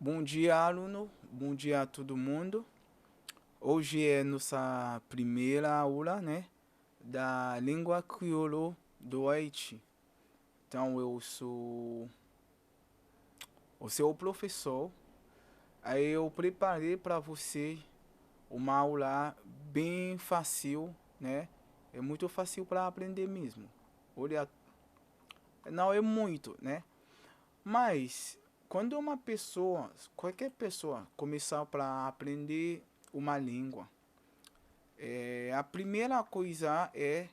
Bom dia, aluno. Bom dia a todo mundo. Hoje é nossa primeira aula, né, da língua crioulo do Haiti. Então, eu sou o seu professor. Aí eu preparei para você uma aula bem fácil, né? É muito fácil para aprender mesmo. Olha, não é muito, né? Mas quando uma pessoa, qualquer pessoa, começar para aprender uma língua, a primeira coisa é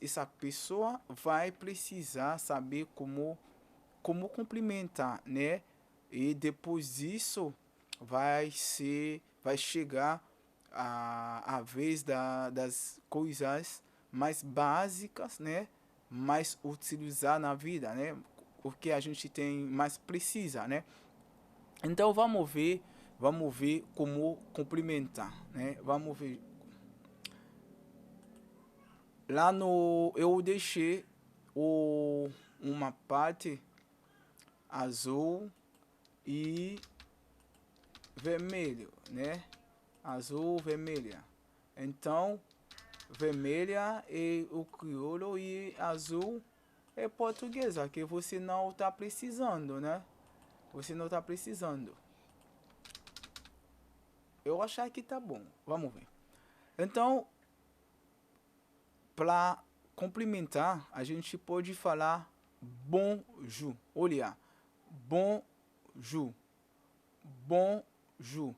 essa pessoa vai precisar saber como cumprimentar, né? E depois disso vai chegar a vez das coisas mais básicas, né? Mais utilizar na vida, né? O que a gente tem mais precisa, né? Então vamos ver como cumprimentar, né? Vamos ver. Lá no eu deixei uma parte azul e vermelho, né? Azul, vermelha. Então, vermelha é o crioulo e azul é portuguesa, que você não está precisando, né? Você não está precisando. Eu achar que tá bom. Vamos ver. Então, para cumprimentar, a gente pode falar bonjour. Olha, bonjour, bonjour.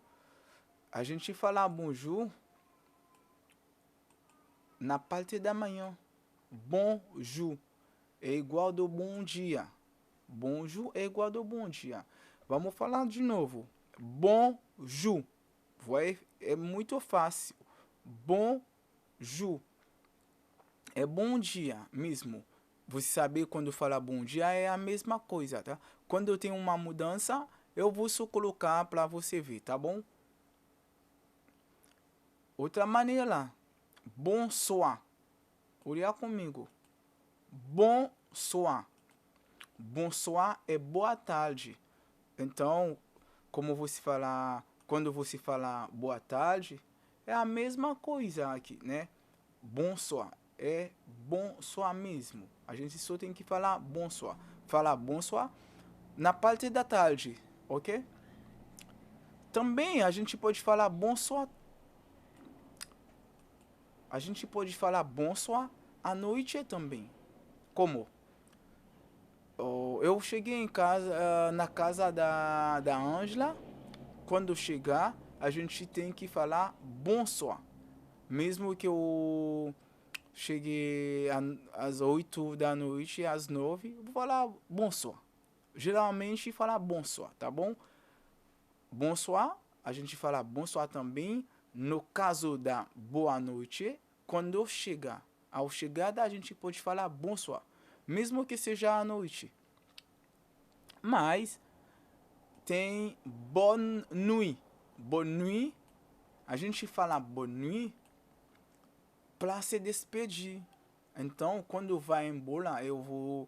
A gente fala bonjour na parte da manhã. Bonjour é igual do bom dia. Bonjour é igual do bom dia. Vamos falar de novo. Bonjour. É muito fácil. Bonjour. É bom dia mesmo. Você saber quando falar bom dia é a mesma coisa, tá? Quando eu tenho uma mudança, eu vou só colocar para você ver, tá bom? Outra maneira, bonsoir. Olha comigo. Bonsoir. Bonsoir é boa tarde. Então, como você falar, quando você falar boa tarde, é a mesma coisa aqui, né? Bonsoir é bonsoir mesmo. A gente só tem que falar bonsoir. Falar bonsoir na parte da tarde, ok? Também a gente pode falar bonsoir. A gente pode falar bonsoir à noite também. Como? Oh, eu cheguei em casa, na casa da Ângela. Quando chegar, a gente tem que falar bonsoir. Mesmo que eu cheguei às 8 da noite, às 9, vou falar bonsoir. Geralmente falar bonsoir, tá bom? Bonsoir, a gente fala bonsoir também. No caso da boa noite, quando eu chegar, ao chegada a gente pode falar bonsoir, mesmo que seja à noite. Mas tem bonne nuit. Bonne nuit, a gente fala bonne nuit para se despedir. Então, quando vai embora, eu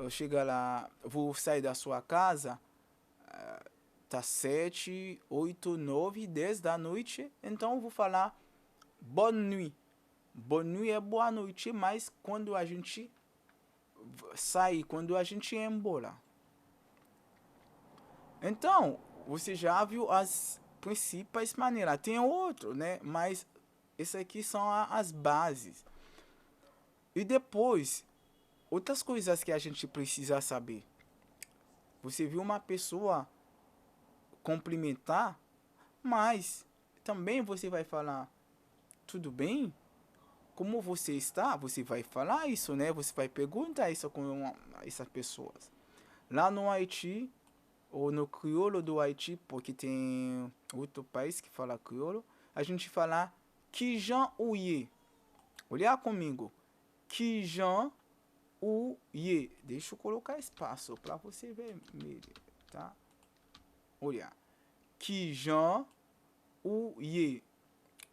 chegar lá, vou sair da sua casa, tá 7, 8, 9, 10 da noite, então eu vou falar bonne nuit. Bonne nuit é boa noite, mas quando a gente sai, quando a gente é embora. Então, você já viu as principais maneiras. Tem outro, né? Mas essas aqui são as bases. E depois, outras coisas que a gente precisa saber. Você viu uma pessoa cumprimentar, mas também você vai falar tudo bem? Como você está? Você vai falar isso, né? Você vai perguntar isso com essas pessoas. Lá no Haiti, ou no crioulo do Haiti, porque tem outro país que fala crioulo, a gente fala Kijan Ouye. Olha comigo. Kijan Ouye. Deixa eu colocar espaço para você ver melhor, tá? Olha. Kijan Ouye.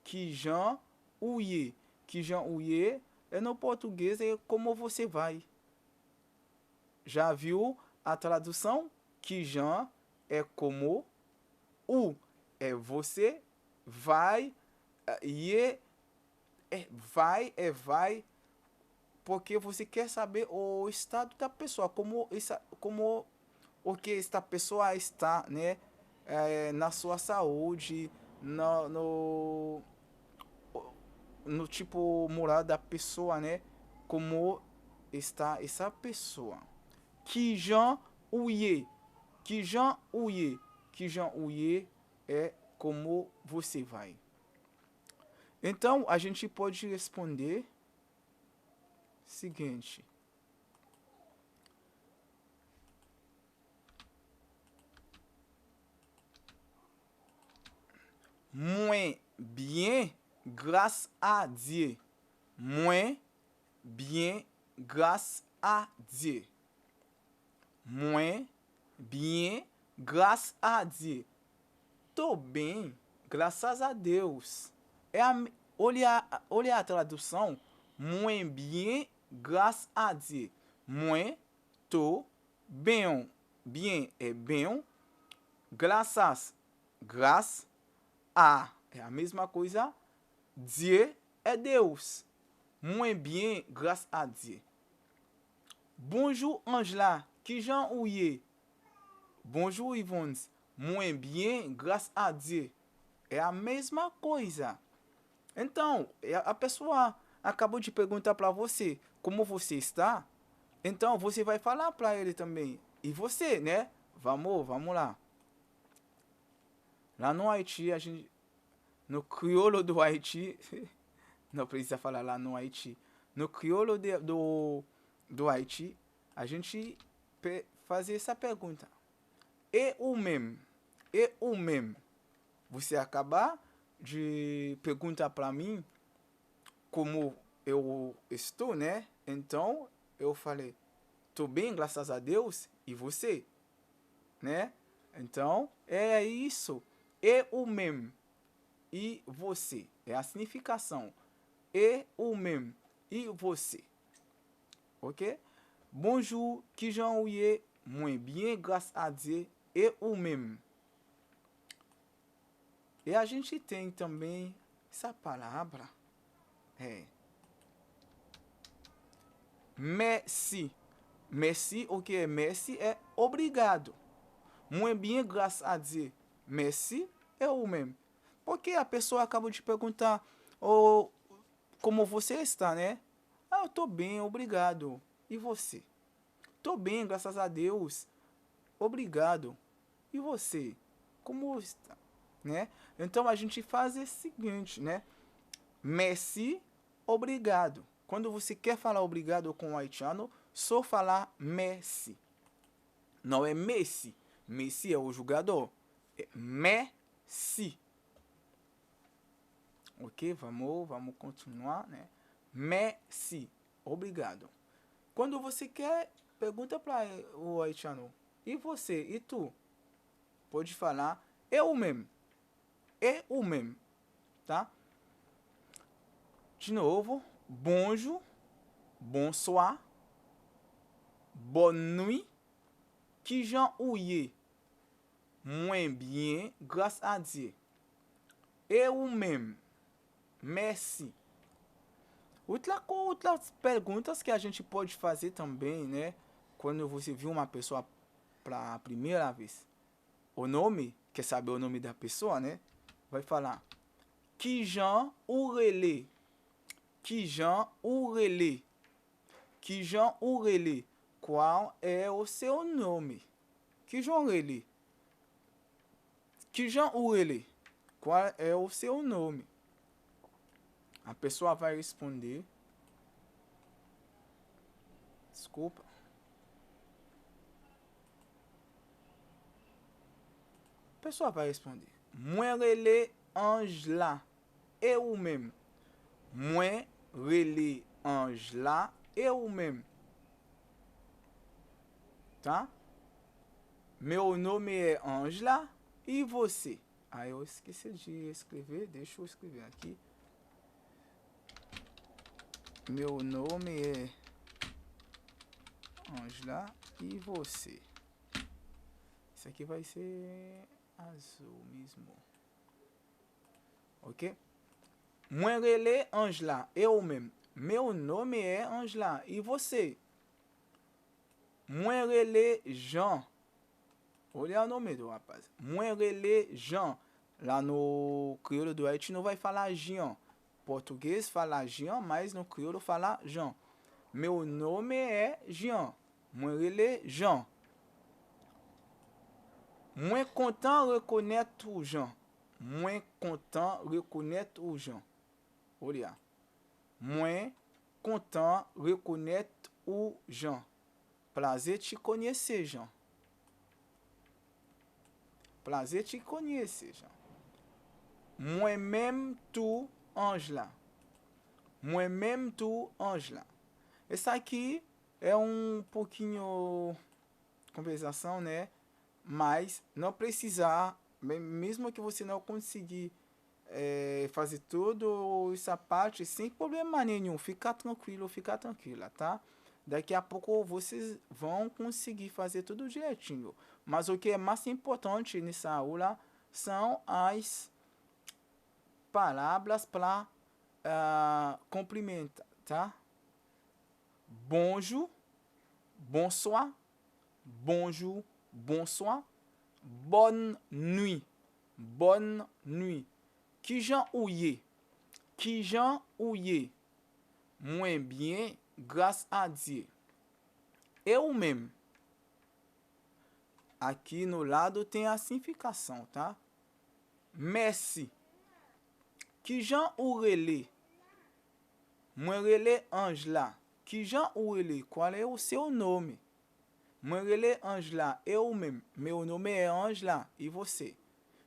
Kijan Ouye. Kijan Ouye é no português é como você vai. Já viu a tradução? Kijan é como, o é você, vai, e vai, porque você quer saber o estado da pessoa, como o que esta pessoa está, né, na sua saúde, no tipo moral da pessoa, né, como está essa pessoa. Que Jean Ouye, que Jean Ouye, que Jean Ouye é como você vai. Então a gente pode responder seguinte: moins bien grâce à Dieu. Moins bien grâce à Dieu. Moins bien grâce à Dieu. Tô bem, graças a Deus. Olha a tradução. Moins bien grâce à Dieu. Moins, tô bem. Bien é bem. Graças, grâce. A é a mesma coisa. Dieu é Deus. Moins bien grâce à Dieu. Bonjour Angela, que Jean Ouye. Bonjour Yvonne. Moins bien grâce à Dieu. É a mesma coisa. Então, a pessoa acabou de perguntar para você como você está. Então, você vai falar para ele também. E você, né? Vamos lá. Lá no Haiti, a gente, no crioulo do Haiti, não precisa falar lá no Haiti. No crioulo do Haiti, a gente faz essa pergunta. E o mesmo? E o mesmo? Você acabar de perguntar para mim como eu estou, né? Então eu falei, tô bem, graças a Deus. E você, né? Então é isso. E o mesmo. E você. É a significação. E o mesmo. E você. Ok? Bonjour, que Jean Ouye, muito bien, grâce à Dieu. E o mesmo. E a gente tem também essa palavra. É. Merci. Merci, o que é merci? É obrigado. Muito bem, graças a Deus. Merci é o mesmo. Porque a pessoa acabou de perguntar oh, como você está, né? Ah, eu tô bem, obrigado. E você? Tô bem, graças a Deus. Obrigado. E você? Como está? Né? Então a gente faz o seguinte, né? Merci, obrigado. Quando você quer falar obrigado com o haitiano, só falar merci. Não é Messi. Messi é o jogador. É merci. Ok? Vamos continuar, né? Merci. Obrigado. Quando você quer, pergunta para o haitiano. E você? E tu? Pode falar eu mesmo. Eu mesmo. Tá? De novo. Bonjour. Bonsoir. Bonne nuit. Que Jean Ouye. Moins bien, grâce à Dieu. Eu mesmo. Merci. Outras perguntas que a gente pode fazer também, né? Quando você viu uma pessoa para a primeira vez. O nome, quer saber o nome da pessoa, né? Vai falar. Que Jean Ourelé. Que Jean Ourelé. Que Jean Ourelé. Qual é o seu nome? Que Jean Ourelé. Que Jean Ourelé. Qual é o seu nome? A pessoa vai responder. Desculpa. A pessoa vai responder. Moi relé Angela. Eu mesmo. Moi relé Angela. Eu mesmo. Tá? Meu nome é Angela. E você? Ah, eu esqueci de escrever. Deixa eu escrever aqui. Meu nome é Angela. E você? Esse aqui vai ser azul mesmo. Ok? Moi relé Angela. Eu mesmo. Meu nome é Angela. E você? Moi relé Jean. Olha o nome do rapaz. Moi relé Jean. Lá no crioulo do Haiti não vai falar Jean. Português fala Jean, mas no crioulo fala Jean. Meu nome é Jean. Moi relé Jean. Moi content reconnaître o Jean. Moi content reconnaître o Jean. Olha. Moi content reconnaître o Jean. Prazer te conhecer, Jean. Prazer te conhecer, Jean. Moi-même tu, Angela. Moi-même tu, Angela. Esse aqui é pouquinho conversação, né? Mas não precisar, mesmo que você não conseguir fazer tudo essa parte sem problema nenhum, fica tranquilo, fica tranquila, tá? Daqui a pouco vocês vão conseguir fazer tudo direitinho. Mas o que é mais importante nessa aula são as palavras para cumprimentar, tá? Bonjour, bonsoir, bonjour, bonsoir, bonne nuit, bonne nuit. Qui Jean ouye, qui Jean ouye, moins bien, grâce à Dieu. Eu mesmo. Aqui no lado tem a significação, tá? Merci. Que Jean ou relé? Moi relé Angela. Que Jean ou relé? Qual é o seu nome? Moi relé Angela. Eu mesmo. Meu nome é Angela. E você?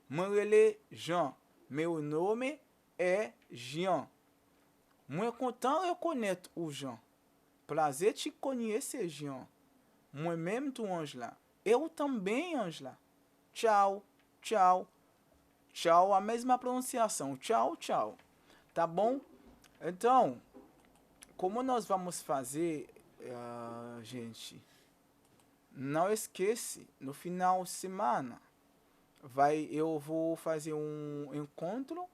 Moi relé Jean. Meu nome é Jean. Moi content reconnaître o Jean. Prazer te conhecer, Jean. Moi mesmo tu, Angela. Eu também, Angela. Tchau, tchau. Tchau, a mesma pronunciação. Tchau, tchau. Tá bom? Então, como nós vamos fazer, gente? Não esquece, no final de semana, eu vou fazer um encontro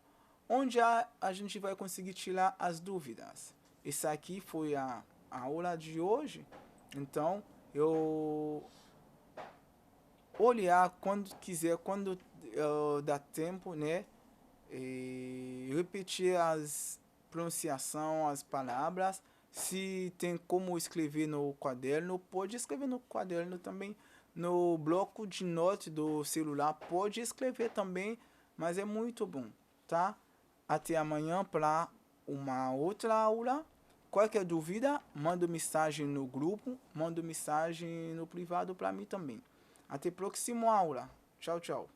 onde a gente vai conseguir tirar as dúvidas. Essa aqui foi a aula de hoje. Então, eu olhar quando quiser, quando dá tempo, né? E repetir as pronunciação, as palavras. Se tem como escrever no caderno, pode escrever no caderno também. No bloco de notas do celular, pode escrever também, mas é muito bom, tá? Até amanhã para uma outra aula. Qualquer dúvida, manda mensagem no grupo, manda mensagem no privado para mim também. Até a próxima aula. Tchau, tchau.